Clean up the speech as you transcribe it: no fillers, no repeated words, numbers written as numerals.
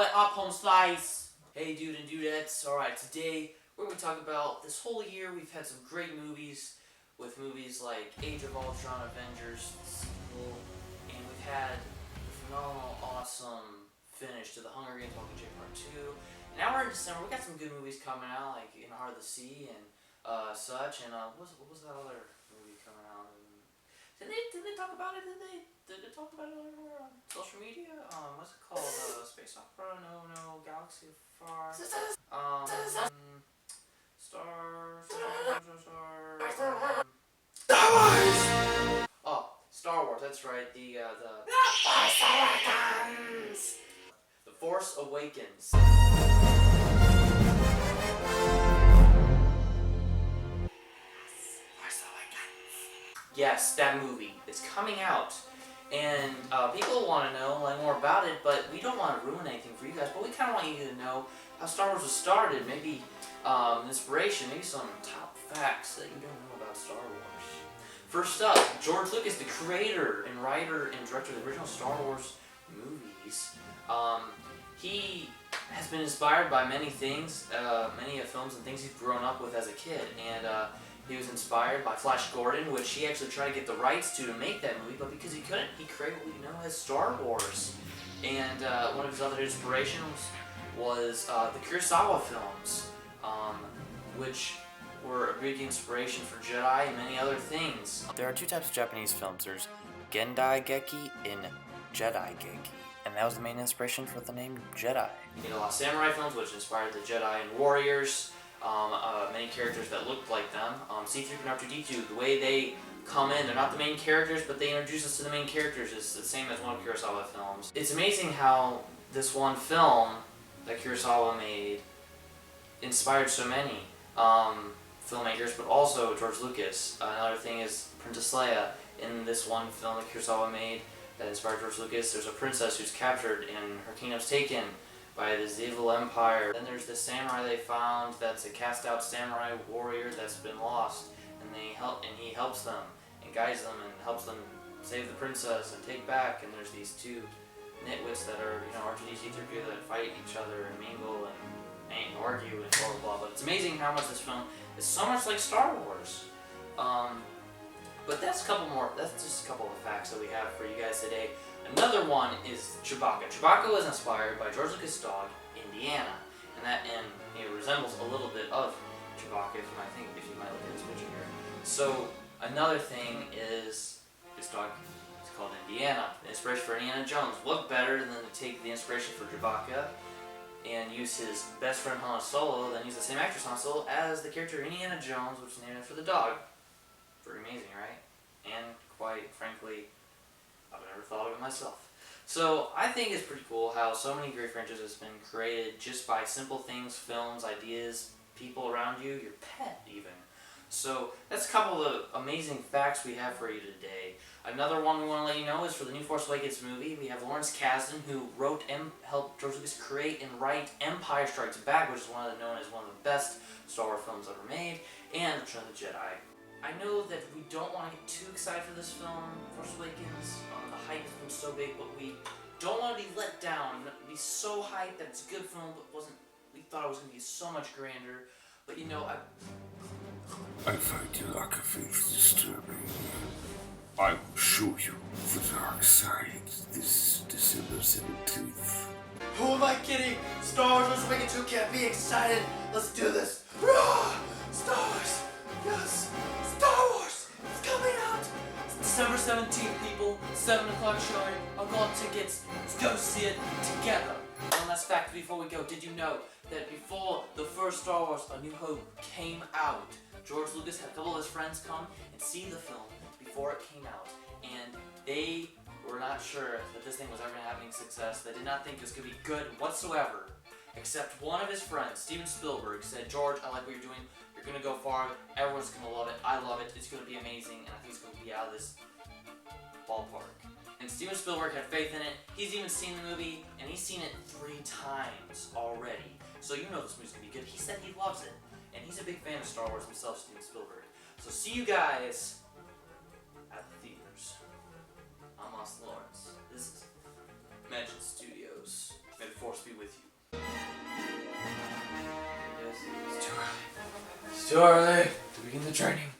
that up, home slice? Hey dude and dudettes, alright, today we're going to talk about this whole year. We've had some great movies, with movies like Age of Ultron, Avengers, the sequel, and we've had the phenomenal, awesome finish to the Hunger Games Mockingjay Part 2. And now we're in December, we got some good movies coming out, like In the Heart of the Sea and such, and what was that other movie coming out? Did they talk about it? Did they talk about it on social media? What's it called? Space Opera? No, Galaxy of Far. Star Wars! Oh, Star Wars, that's right, the Force Awakens! The Force Awakens. Yes, that movie. It's coming out. And people want to know more about it, but we don't want to ruin anything for you guys. But we kind of want you to know how Star Wars was started. Maybe inspiration, maybe some top facts that you don't know about Star Wars. First up, George Lucas, the creator and writer and director of the original Star Wars movies. He has been inspired by many things, many films and things he's grown up with as a kid. And he was inspired by Flash Gordon, which he actually tried to get the rights to make that movie, but because he couldn't, he created what we know as Star Wars. And one of his other inspirations was the Kurosawa films, which were a big inspiration for Jedi and many other things. There are two types of Japanese films. There's Gendai Geki and Jedi Geki, and that was the main inspiration for the name Jedi. You know, samurai films, which inspired the Jedi and warriors. Many characters that looked like them. C-3PO and R2-D2, the way they come in, they're not the main characters, but they introduce us to the main characters. It's the same as one of Kurosawa films. It's amazing how this one film that Kurosawa made inspired so many filmmakers, but also George Lucas. Another thing is Princess Leia. In this one film that Kurosawa made that inspired George Lucas, there's a princess who's captured and her kingdom's taken by this evil empire. Then there's this samurai they found that's a cast-out samurai warrior that's been lost, and he helps them and guides them and helps them save the princess and take back. And there's these two nitwits that are, R2D2, C-3PO, that fight each other and mingle and argue and blah blah blah. But it's amazing how much this film is so much like Star Wars. But that's just a couple of facts that we have for you guys today. Another one is Chewbacca. Chewbacca was inspired by George Lucas' dog, Indiana, and it resembles a little bit of Chewbacca, if you might look at this picture here. So another thing is this dog is called Indiana. The inspiration for Indiana Jones. What better than to take the inspiration for Chewbacca and use his best friend Han Solo, then use the same actress Han Solo as the character Indiana Jones, which is named after the dog. Pretty amazing, right? And quite frankly, I've never thought of it myself. So I think it's pretty cool how so many great franchises have been created just by simple things, films, ideas, people around you, your pet even. So that's a couple of amazing facts we have for you today. Another one we want to let you know is for the new Force Awakens movie, we have Lawrence Kasdan, who wrote and helped George Lucas create and write Empire Strikes Back, which is known as one of the best Star Wars films ever made, and Return of the Jedi. I know that we don't want to get too excited for this film, Force Awakens. The hype has been so big, but we don't want to be let down. Be so hyped that it's a good film, but we thought it was going to be so much grander. But I find your lack of faith disturbing. I will show you the dark side this December 17th. Who am I kidding? Star Wars Force Awakens 2, can't be excited. Let's do this. Star Wars, yes. Star Wars, it's coming out! It's December 17th, people, 7 o'clock showing. I'll got tickets. Let's go see it together. One last fact before we go. Did you know that before the first Star Wars A New Hope came out, George Lucas had a couple of his friends come and see the film before it came out, and they were not sure that this thing was ever going to have any success. They did not think it was going to be good whatsoever, except one of his friends, Steven Spielberg, said, "George, I like what you're doing. You're going to go far. Everyone's going to love it. I love it. It's going to be amazing, and I think it's going to be out of this ballpark." And Steven Spielberg had faith in it. He's even seen the movie, and he's seen it 3 times already. So you know this movie's going to be good. He said he loves it, and he's a big fan of Star Wars himself, Steven Spielberg. So see you guys at the theaters. I'm Austin Lawrence. This is Magic Studios. May the Force be with you. Yes, it's too early. It's too early to begin the training.